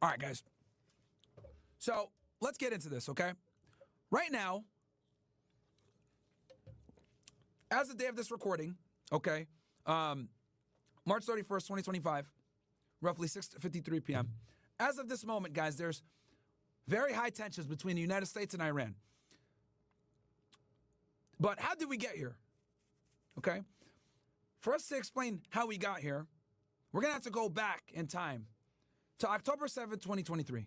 All right, guys. So let's get into this, okay? Right now, as the day of this recording, okay, March 31st, 2025, roughly 6:53 p.m. As of this moment, guys, there's very high tensions between the United States and Iran. But how did we get here? Okay? For us to explain how we got here, we're going to have to go back in time to October 7th, 2023.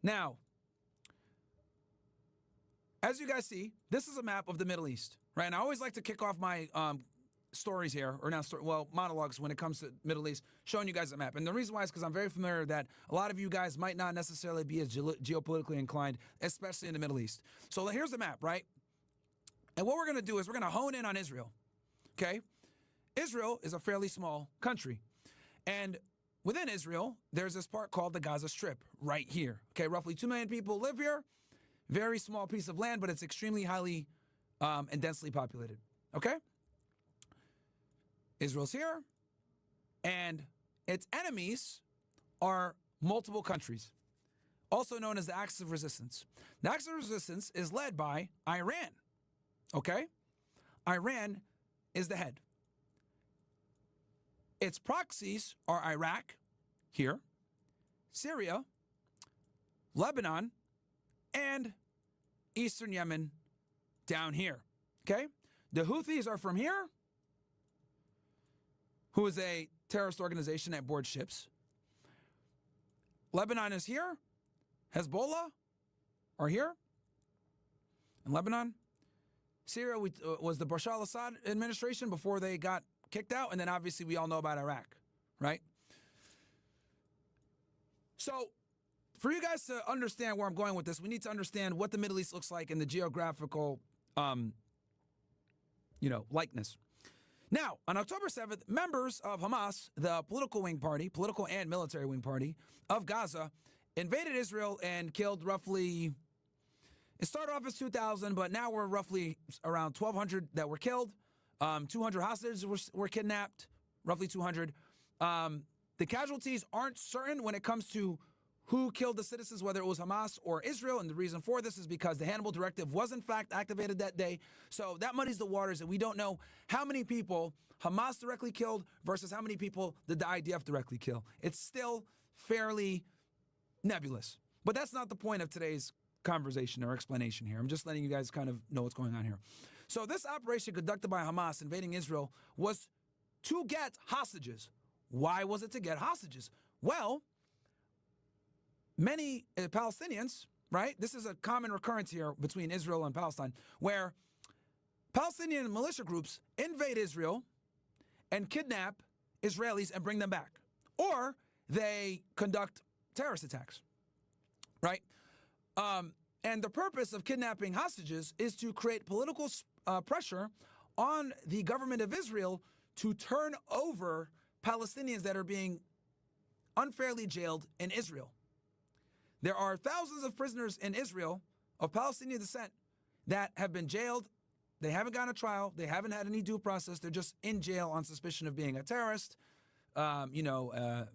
Now, as you guys see, this is a map of the Middle East, right? And I always like to kick off my stories here, or not, monologues when it comes to Middle East, showing you guys a map. And the reason why is because I'm very familiar that a lot of you guys might not necessarily be as geopolitically inclined, especially in the Middle East. So here's the map, right? And what we're going to do is we're going to hone in on Israel, okay? Israel is a fairly small country. And within Israel, there's this part called the Gaza Strip right here, okay? Roughly 2 million people live here. Very small piece of land, but it's extremely highly and densely populated, okay? Israel's here, and its enemies are multiple countries, also known as the Axis of Resistance. The Axis of Resistance is led by Iran, okay? Iran is the head. Its proxies are Iraq, here, Syria, Lebanon, and Eastern Yemen down here, okay? The Houthis are from here, who is a terrorist organization that boards ships. Lebanon is here. Hezbollah are here in Lebanon. Syria was the Bashar al-Assad administration before they got kicked out, and then obviously we all know about Iraq, right? So for you guys to understand where I'm going with this, we need to understand what the Middle East looks like in the geographical, likeness. Now, on October 7th, members of Hamas, the political and military wing party of Gaza, invaded Israel and killed roughly, it started off as 2,000, but now we're roughly around 1,200 that were killed. 200 hostages were kidnapped, roughly 200. The casualties aren't certain when it comes to who killed the citizens, whether it was Hamas or Israel, and the reason for this is because the Hannibal Directive was in fact activated that day. So that muddies the waters, and we don't know how many people Hamas directly killed versus how many people did the IDF directly kill. It's still fairly nebulous. But that's not the point of today's conversation or explanation here. I'm just letting you guys kind of know what's going on here. So this operation conducted by Hamas invading Israel was to get hostages. Why was it to get hostages? Well, many Palestinians, right? This is a common recurrence here between Israel and Palestine, where Palestinian militia groups invade Israel and kidnap Israelis and bring them back. Or they conduct terrorist attacks, right? And the purpose of kidnapping hostages is to create political pressure on the government of Israel to turn over Palestinians that are being unfairly jailed in Israel. There are thousands of prisoners in Israel of Palestinian descent that have been jailed. They haven't gone to trial. They haven't had any due process. They're just in jail on suspicion of being a terrorist, an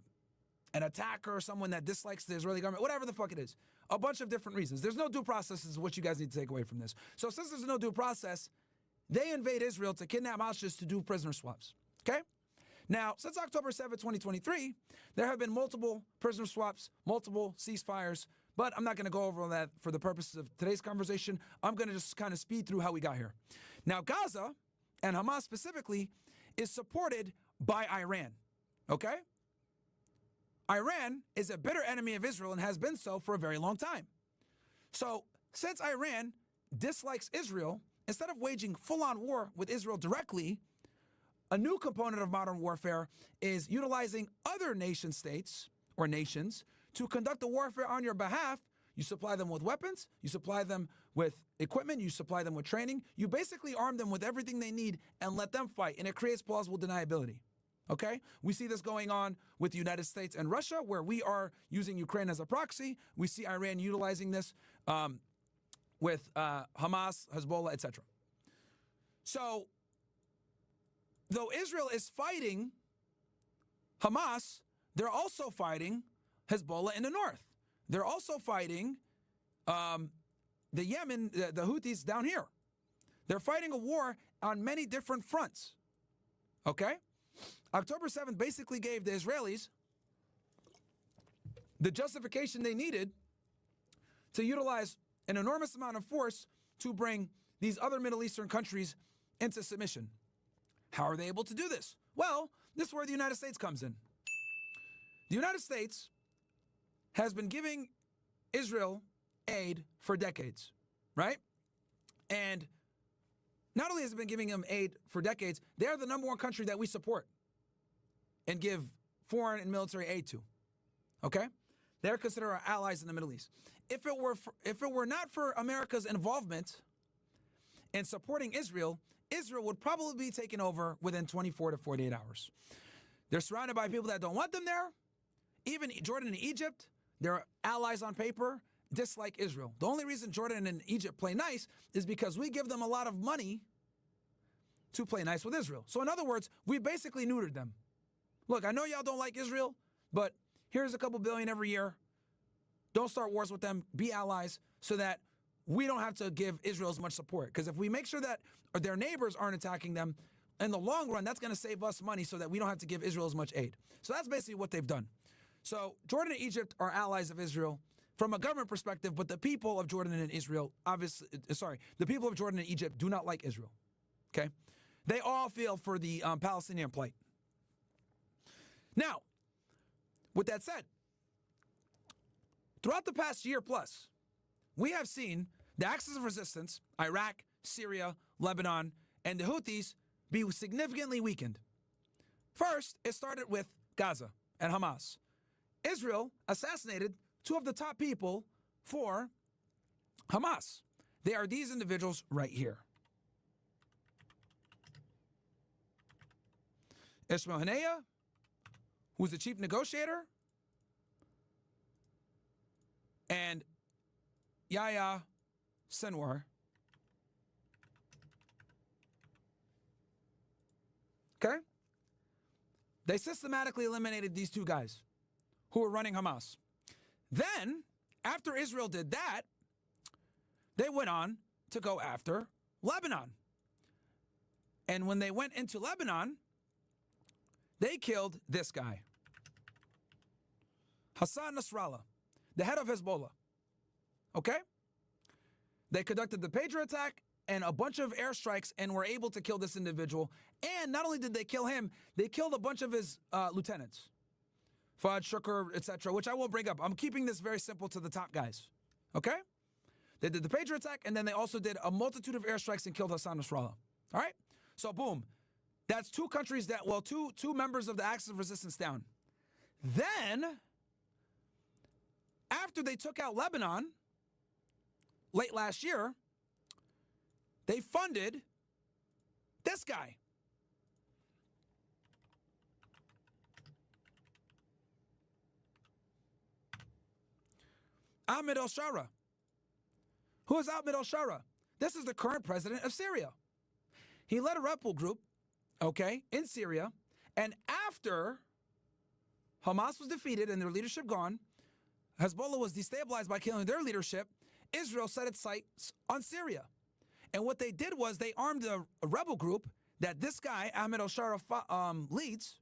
attacker, or someone that dislikes the Israeli government, whatever the fuck it is. A bunch of different reasons. There's no due process is what you guys need to take away from this. So since there's no due process, they invade Israel to kidnap hostages to do prisoner swaps, okay? Now, since October 7, 2023, there have been multiple prisoner swaps, multiple ceasefires, but I'm not going to go over that for the purposes of today's conversation. I'm going to just kind of speed through how we got here. Now, Gaza, and Hamas specifically, is supported by Iran, okay? Iran is a bitter enemy of Israel and has been so for a very long time. So, since Iran dislikes Israel, instead of waging full-on war with Israel directly, a new component of modern warfare is utilizing other nation states or nations to conduct the warfare on your behalf. You supply them with weapons, you supply them with equipment, you supply them with training. You basically arm them with everything they need and let them fight, and it creates plausible deniability. Okay? We see this going on with the United States and Russia, where we are using Ukraine as a proxy. We see Iran utilizing this with Hamas, Hezbollah, etc. So, though Israel is fighting Hamas, they're also fighting Hezbollah in the north. They're also fighting the Yemen, the Houthis down here. They're fighting a war on many different fronts. Okay? October 7th basically gave the Israelis the justification they needed to utilize an enormous amount of force to bring these other Middle Eastern countries into submission. How are they able to do this? Well, this is where the United States comes in. The United States has been giving Israel aid for decades, right? And not only has it been giving them aid for decades, they're the number one country that we support and give foreign and military aid to. Okay? They're considered our allies in the Middle East. If it were not for America's involvement in supporting Israel, Israel would probably be taken over within 24 to 48 hours. They're surrounded by people that don't want them there. Even Jordan and Egypt, they're allies on paper, dislike Israel. The only reason Jordan and Egypt play nice is because we give them a lot of money to play nice with Israel. So in other words, we basically neutered them. Look, I know y'all don't like Israel, but here's a couple billion every year. Don't start wars with them. Be allies so that we don't have to give Israel as much support. Because if we make sure that their neighbors aren't attacking them, in the long run, that's going to save us money so that we don't have to give Israel as much aid. So that's basically what they've done. So Jordan and Egypt are allies of Israel from a government perspective, but the people of Jordan and Israel, the people of Jordan and Egypt do not like Israel. Okay? They all feel for the Palestinian plight. Now, with that said, throughout the past year plus, we have seen the axis of resistance, Iraq, Syria, Lebanon, and the Houthis be significantly weakened. First, it started with Gaza and Hamas. Israel assassinated two of the top people for Hamas. They are these individuals right here. Ismail Haniyeh, who's the chief negotiator, and Yahya Sinwar. Okay? They systematically eliminated these two guys who were running Hamas. Then, after Israel did that, they went on to go after Lebanon. And when they went into Lebanon, they killed this guy, Hassan Nasrallah, the head of Hezbollah. Okay? They conducted the Patriot attack and a bunch of airstrikes and were able to kill this individual. And not only did they kill him, they killed a bunch of his lieutenants, Fuad Shukr, etc., which I won't bring up. I'm keeping this very simple to the top guys. Okay? They did the Patriot attack, and then they also did a multitude of airstrikes and killed Hassan Nasrallah. All right? So boom. That's two countries that, well, two members of the axis of resistance down. Then, after they took out Lebanon, late last year, they funded this guy. Ahmed al-Shara. Who is Ahmed al-Shara? This is the current president of Syria. He led a rebel group, okay, in Syria, and after Hamas was defeated and their leadership gone, Hezbollah was destabilized by killing their leadership, Israel set its sights on Syria. And what they did was they armed a rebel group that this guy, Ahmed al-Shara, leads.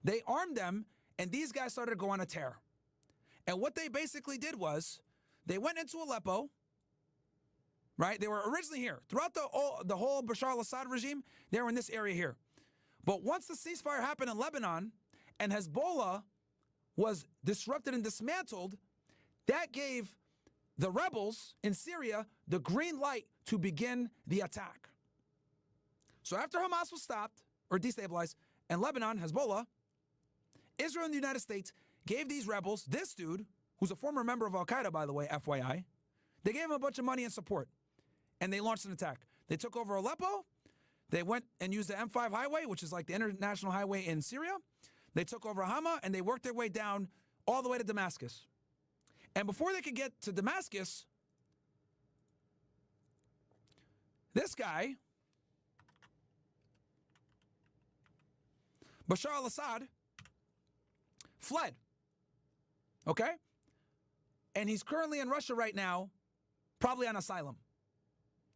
They armed them, and these guys started to go on a tear. And what they basically did was they went into Aleppo, right? They were originally here. Throughout the whole Bashar al-Assad regime, they were in this area here. But once the ceasefire happened in Lebanon and Hezbollah was disrupted and dismantled, that gave the rebels in Syria the green light to begin the attack. So after Hamas was stopped or destabilized and Lebanon, Hezbollah, Israel and the United States gave these rebels, this dude, who's a former member of Al-Qaeda, by the way, FYI, they gave him a bunch of money and support. And they launched an attack. They took over Aleppo. They went and used the M5 highway, which is like the international highway in Syria. They took over Hama, and they worked their way down all the way to Damascus. And before they could get to Damascus, this guy, Bashar al-Assad, fled. Okay? And he's currently in Russia right now, probably on asylum.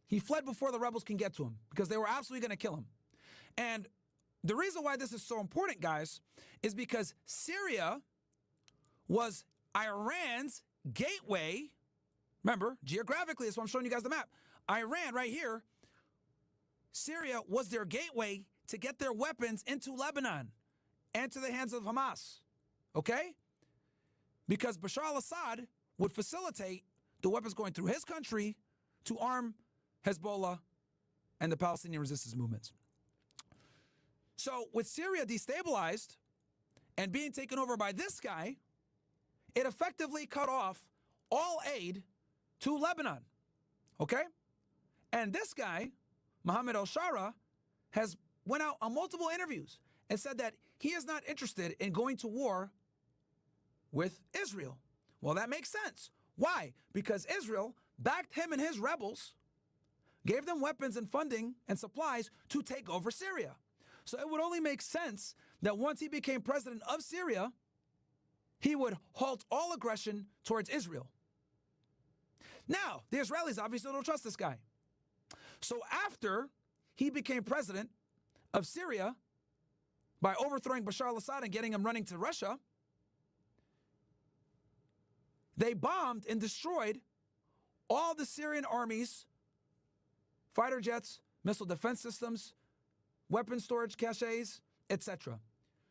He fled before the rebels can get to him because they were absolutely going to kill him. And the reason why this is so important, guys, is because Syria was Iran's gateway. Remember, geographically, that's why I'm showing you guys the map. Iran, right here, Syria was their gateway to get their weapons into Lebanon and to the hands of Hamas. Okay? Because Bashar al-Assad would facilitate the weapons going through his country to arm Hezbollah and the Palestinian resistance movements. So with Syria destabilized and being taken over by this guy, it effectively cut off all aid to Lebanon. Okay? And this guy, Mohammed al-Shara, has went out on multiple interviews and said that he is not interested in going to war with Israel. Well, that makes sense. Why? Because Israel backed him and his rebels, gave them weapons and funding and supplies to take over Syria. So it would only make sense that once he became president of Syria, he would halt all aggression towards Israel. Now, the Israelis obviously don't trust this guy. So after he became president of Syria, by overthrowing Bashar al-Assad and getting him running to Russia, they bombed and destroyed all the Syrian army's fighter jets, missile defense systems, weapon storage caches, etc.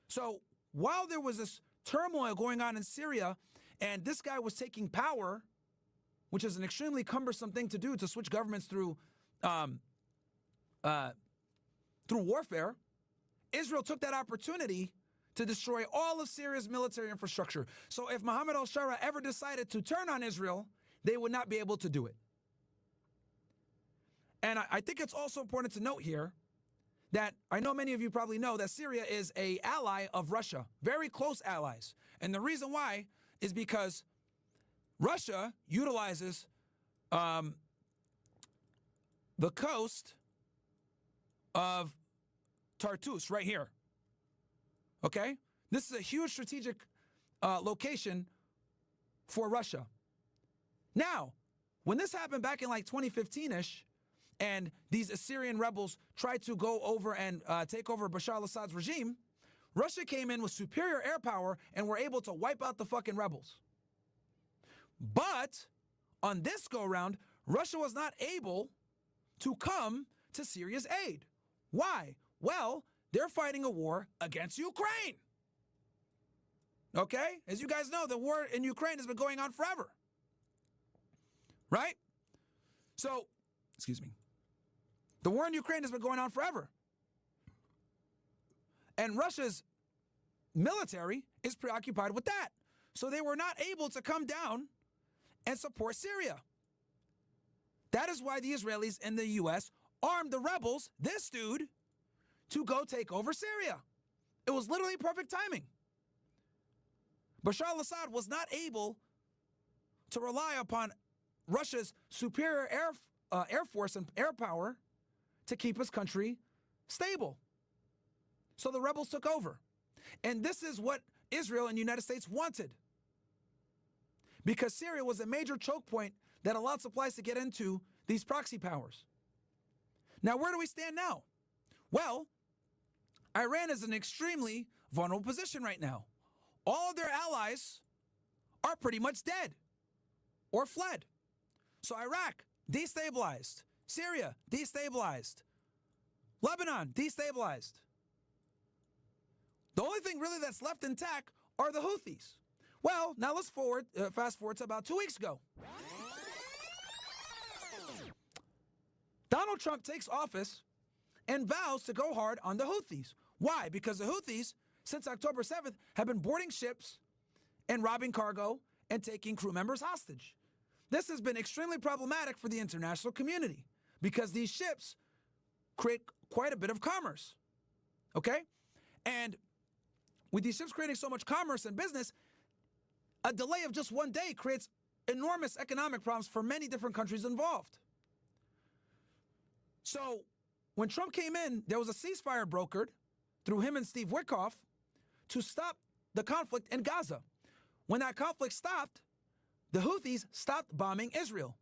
So while there was this turmoil going on in Syria and this guy was taking power, which is an extremely cumbersome thing to do, to switch governments through warfare, Israel took that opportunity to destroy all of Syria's military infrastructure. So if Mohammed al-Shara ever decided to turn on Israel, they would not be able to do it. And I think it's also important to note here that I know many of you probably know that Syria is an ally of Russia, very close allies. And the reason why is because Russia utilizes the coast of Tartus right here. Okay? This is a huge strategic location for Russia. Now, when this happened back in like 2015-ish, and these Assyrian rebels tried to go over and take over Bashar al-Assad's regime, Russia came in with superior air power and were able to wipe out the fucking rebels. But on this go-around, Russia was not able to come to Syria's aid. Why? Well, they're fighting a war against Ukraine. Okay? As you guys know, the war in Ukraine has been going on forever. Right? So, excuse me. The war in Ukraine has been going on forever. And Russia's military is preoccupied with that. So they were not able to come down and support Syria. That is why the Israelis and the U.S. armed the rebels, this dude, to go take over Syria. It was literally perfect timing. Bashar al-Assad was not able to rely upon Russia's superior air force and air power to keep his country stable. So the rebels took over. And this is what Israel and the United States wanted. Because Syria was a major choke point that allowed supplies to get into these proxy powers. Now, where do we stand now? Well, Iran is in an extremely vulnerable position right now. All of their allies are pretty much dead or fled. So Iraq, destabilized. Syria, destabilized. Lebanon, destabilized. The only thing really that's left intact are the Houthis. Well, now let's fast forward to about 2 weeks ago. Donald Trump takes office and vows to go hard on the Houthis. Why? Because the Houthis, since October 7th, have been boarding ships and robbing cargo and taking crew members hostage. This has been extremely problematic for the international community because these ships create quite a bit of commerce. Okay? And with these ships creating so much commerce and business, a delay of just one day creates enormous economic problems for many different countries involved. So when Trump came in, there was a ceasefire brokered through him and Steve Witkoff to stop the conflict in Gaza. When that conflict stopped, the Houthis stopped bombing Israel,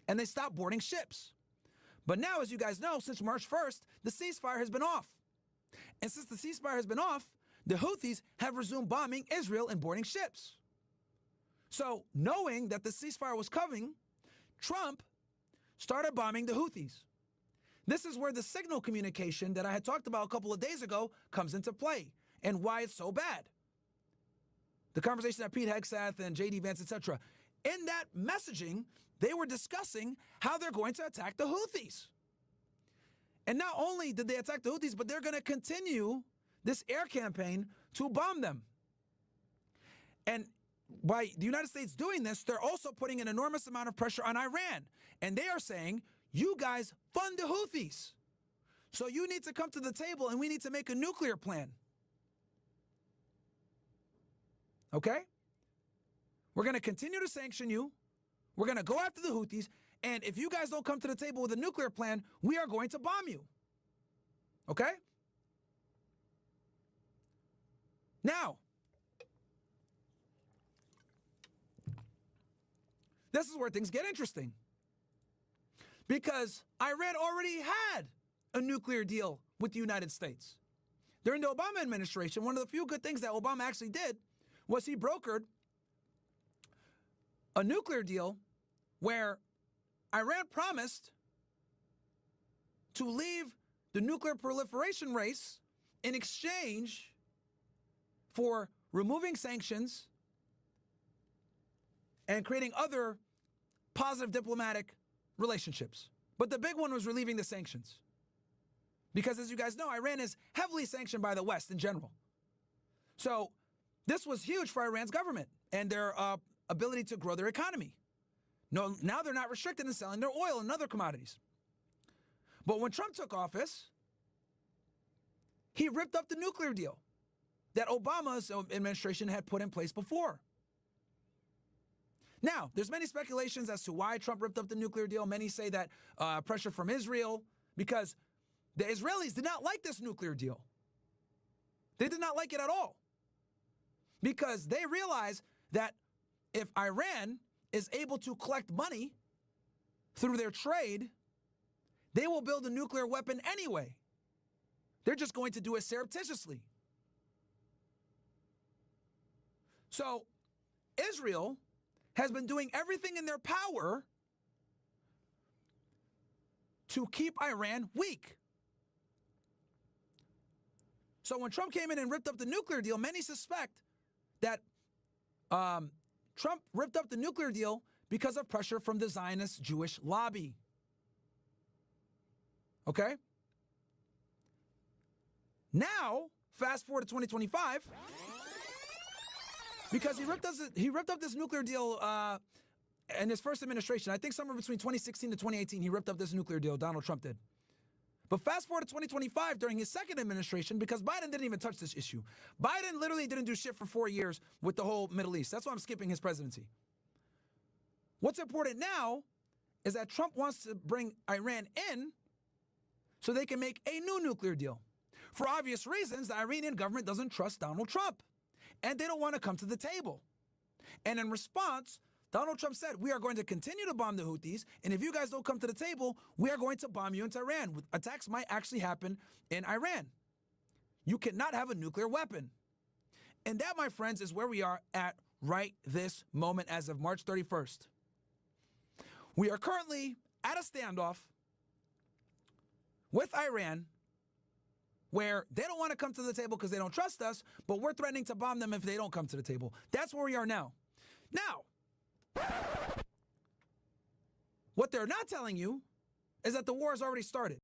and they stopped boarding ships. But now, as you guys know, since March 1st, the ceasefire has been off. And since the ceasefire has been off, the Houthis have resumed bombing Israel and boarding ships. So, knowing that the ceasefire was coming, Trump started bombing the Houthis. This is where the signal communication that I had talked about a couple of days ago comes into play, and why it's so bad. The conversation that Pete Hegseth and J.D. Vance, etc. In that messaging, they were discussing how they're going to attack the Houthis. And not only did they attack the Houthis, but they're going to continue this air campaign to bomb them. And by the United States doing this, they're also putting an enormous amount of pressure on Iran. And they are saying, you guys fund the Houthis. So you need to come to the table and we need to make a nuclear plan. Okay? We're going to continue to sanction you. We're going to go after the Houthis. And if you guys don't come to the table with a nuclear plan, we are going to bomb you. Okay? Now, this is where things get interesting. Because Iran already had a nuclear deal with the United States. During the Obama administration, one of the few good things that Obama actually did was he brokered a nuclear deal where Iran promised to leave the nuclear proliferation race in exchange for removing sanctions and creating other positive diplomatic relationships. But the big one was relieving the sanctions. Because as you guys know, Iran is heavily sanctioned by the West in general. So this was huge for Iran's government and their ability to grow their economy. No, now they're not restricted in selling their oil and other commodities. But when Trump took office, he ripped up the nuclear deal that Obama's administration had put in place before. Now, there's many speculations as to why Trump ripped up the nuclear deal. Many say that pressure from Israel, because the Israelis did not like this nuclear deal. They did not like it at all. Because they realize that if Iran is able to collect money through their trade, they will build a nuclear weapon anyway. They're just going to do it surreptitiously. So Israel has been doing everything in their power to keep Iran weak. So when Trump came in and ripped up the nuclear deal, many suspect that Trump ripped up the nuclear deal because of pressure from the Zionist Jewish lobby. Okay? Now, fast forward to 2025, because he ripped up this nuclear deal in his first administration. I think somewhere between 2016 to 2018, he ripped up this nuclear deal, Donald Trump did. But fast forward to 2025 during his second administration, because Biden didn't even touch this issue. Biden literally didn't do shit for 4 years with the whole Middle East. That's why I'm skipping his presidency. What's important now is that Trump wants to bring Iran in so they can make a new nuclear deal. For obvious reasons, the Iranian government doesn't trust Donald Trump, and they don't want to come to the table. And in response, Donald Trump said, we are going to continue to bomb the Houthis, and if you guys don't come to the table, we are going to bomb you into Iran. Attacks might actually happen in Iran. You cannot have a nuclear weapon. And that, my friends, is where we are at right this moment as of March 31st. We are currently at a standoff with Iran where they don't want to come to the table because they don't trust us, but we're threatening to bomb them if they don't come to the table. That's where we are now. Now, what they're not telling you is that the war has already started.